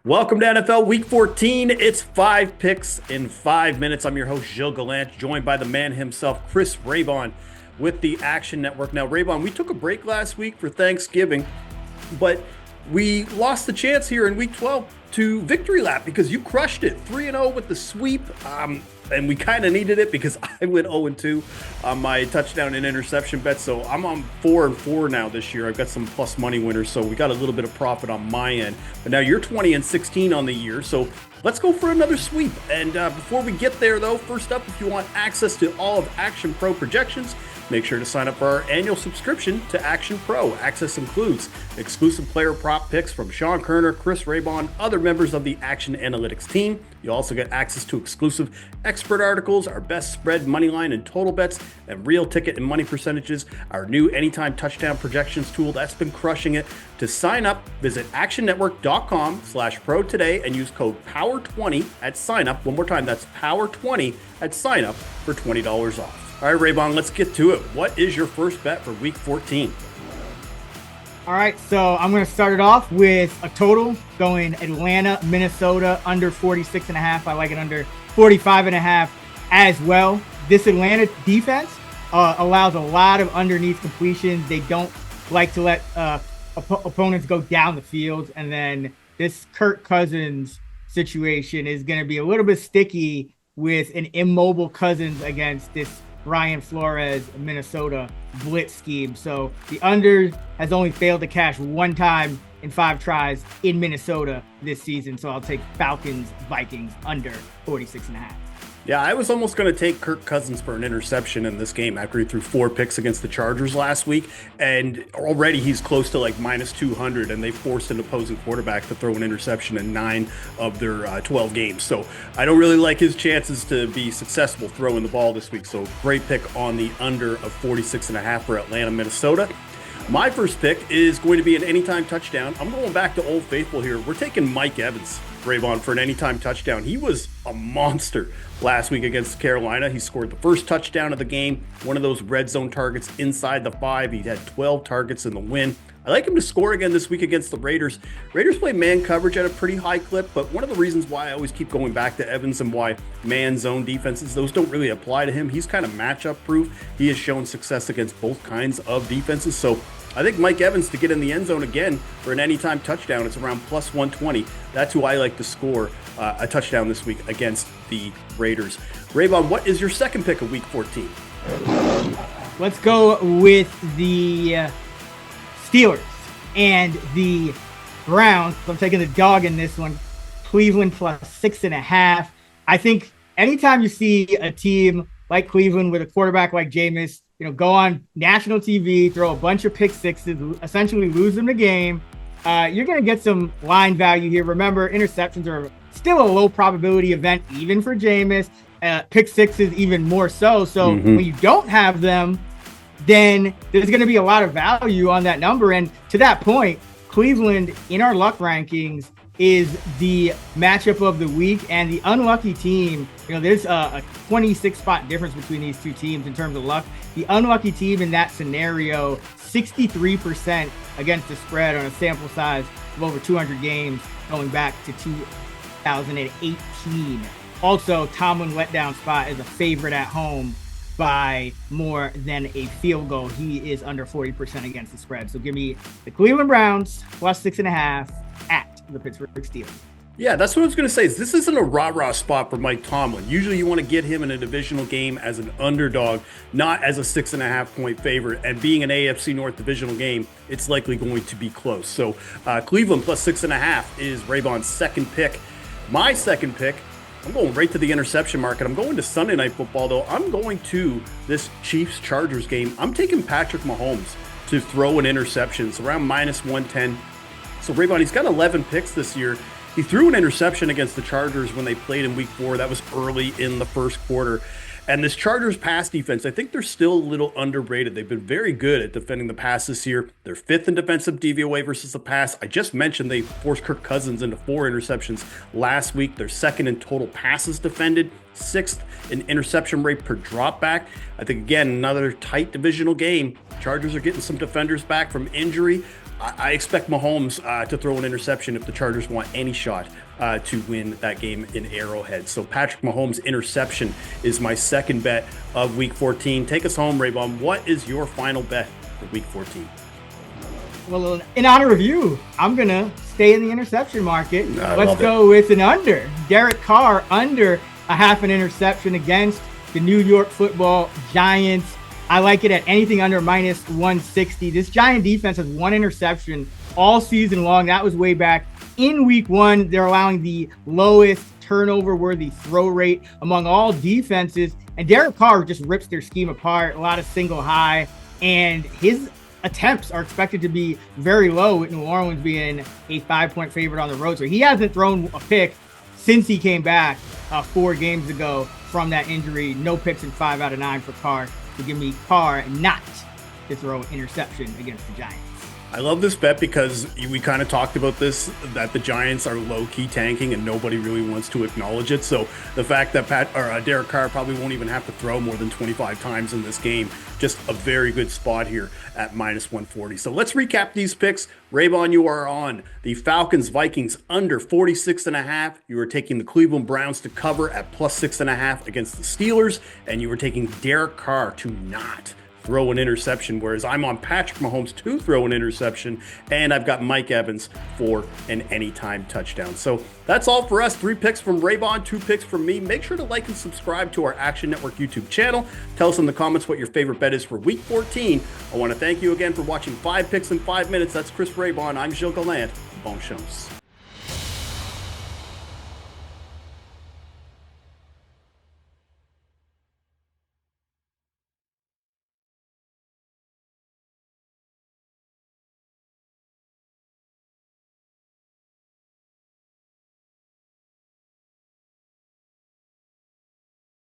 Welcome to NFL Week 14. It's 5 picks in 5 minutes. I'm your host, Gilles Gallant, joined by the man himself, Chris Raybon, with the Action Network. Now, Raybon, we took a break last week for Thanksgiving, but we lost the chance here in Week 12 to victory lap because you crushed it 3-0 with the sweep. And we kind of needed it because I went 0-2 on my touchdown and interception bet. So I'm on 4-4 now this year. I've got some plus money winners, so we got a little bit of profit on my end. But now you're 20-16 on the year, so let's go for another sweep. And before we get there, though, first up, if you want access to all of Action Pro projections, make sure to sign up for our annual subscription to Action Pro. Access includes exclusive player prop picks from Sean Kerner, Chris Raybon, other members of the Action Analytics team. You also get access to exclusive expert articles, our best spread, money line, and total bets, and real ticket and money percentages, our new anytime touchdown projections tool that's been crushing it. To sign up, visit actionnetwork.com/pro today and use code POWER20 at sign up. One more time, that's POWER20 at sign up for $20 off. All right, Raybon, let's get to it. What is your first bet for Week 14? All right, so I'm going to start it off with a total going Atlanta, Minnesota, under 46.5. I like it under 45.5 as well. This Atlanta defense allows a lot of underneath completions. They don't like to let opponents go down the field. And then this Kirk Cousins situation is going to be a little bit sticky with an immobile Cousins against this Brian Flores, Minnesota blitz scheme. So the under has only failed to cash one time in 5 tries in Minnesota this season. So I'll take Falcons, Vikings under 46.5. Yeah, I was almost going to take Kirk Cousins for an interception in this game after he threw 4 picks against the Chargers last week. And already he's close to like minus 200, and they forced an opposing quarterback to throw an interception in 9 of their 12 games. So I don't really like his chances to be successful throwing the ball this week. So great pick on the under of 46.5 for Atlanta, Minnesota. My first pick is going to be an anytime touchdown. I'm going back to Old Faithful here. We're taking Mike Evans, Raybon, for an anytime touchdown. He was a monster last week against Carolina. He scored the first touchdown of the game, one of those red zone targets inside the 5. He had 12 targets in the win. I like him to score again this week against the Raiders. Raiders play man coverage at a pretty high clip, but one of the reasons why I always keep going back to Evans and why man zone defenses, those don't really apply to him. He's kind of matchup proof. He has shown success against both kinds of defenses. So I think Mike Evans to get in the end zone again for an anytime touchdown. It's around plus 120. That's who I like to score a touchdown this week against the Raiders. Raybon, what is your second pick of Week 14? Let's go with the Steelers and the Browns. So I'm taking the dog in this one. Cleveland plus 6.5. I think anytime you see a team like Cleveland with a quarterback like Jameis, go on national TV, throw a bunch of pick sixes, essentially lose them the game, you're going to get some line value here. Remember, interceptions are still a low probability event, even for Jameis. Pick sixes even more so. So when you don't have them, then there's going to be a lot of value on that number. And to that point, Cleveland in our luck rankings is the matchup of the week, and the unlucky team, there's a 26 spot difference between these two teams in terms of luck. The unlucky team in that scenario, 63% against the spread on a sample size of over 200 games going back to 2018. Also, Tomlin letdown spot is a favorite at home by more than a field goal. He is under 40% against the spread. So give me the Cleveland Browns plus 6.5 at the Pittsburgh Steelers. Yeah, that's what I was going to say. This isn't a rah-rah spot for Mike Tomlin. Usually you want to get him in a divisional game as an underdog, not as a 6.5 point favorite. And being an AFC North divisional game, it's likely going to be close. So Cleveland plus 6.5 is Raybon's second pick. My second pick, I'm going right to the interception market. I'm going to Sunday Night Football, though. I'm going to this Chiefs-Chargers game. I'm taking Patrick Mahomes to throw an interception. It's around minus 110. So Raybon, he's got 11 picks this year. He threw an interception against the Chargers when they played in Week 4. That was early in the first quarter. And this Chargers pass defense, I think they're still a little underrated. They've been very good at defending the pass this year. They're 5th in defensive DVOA versus the pass. I just mentioned they forced Kirk Cousins into 4 interceptions last week. They're 2nd in total passes defended, 6th in interception rate per drop back. I think, again, another tight divisional game. Chargers are getting some defenders back from injury. I expect Mahomes to throw an interception if the Chargers want any shot to win that game in Arrowhead. So Patrick Mahomes' interception is my second bet of Week 14. Take us home, Raybon. What is your final bet for Week 14? Well, in honor of you, I'm going to stay in the interception market. Let's go with an under. Derek Carr under a half an interception against the New York Football Giants. I like it at anything under minus 160. This Giant defense has one interception all season long. That was way back in Week 1. They're allowing the lowest turnover-worthy throw rate among all defenses. And Derek Carr just rips their scheme apart, a lot of single high. And his attempts are expected to be very low, with New Orleans being a 5-point favorite on the road. So he hasn't thrown a pick since he came back 4 games ago from that injury. No picks in 5 out of 9 for Carr. To give me Carr not to throw an interception against the Giants. I love this bet because we kind of talked about this, that the Giants are low-key tanking and nobody really wants to acknowledge it. So the fact that Derek Carr probably won't even have to throw more than 25 times in this game, just a very good spot here at minus 140. So let's recap these picks. Raybon, you are on the Falcons-Vikings under 46.5. You are taking the Cleveland Browns to cover at plus 6.5 against the Steelers, and you were taking Derek Carr to not throw an interception, whereas I'm on Patrick Mahomes to throw an interception, and I've got Mike Evans for an anytime touchdown. So that's all for us. 3 picks from Raybon, 2 picks from me. Make sure to like and subscribe to our Action Network YouTube channel. Tell us in the comments what your favorite bet is for Week 14. I want to thank you again for watching 5 Picks in 5 Minutes. That's Chris Raybon. I'm Gilles Gallant. Bon chance.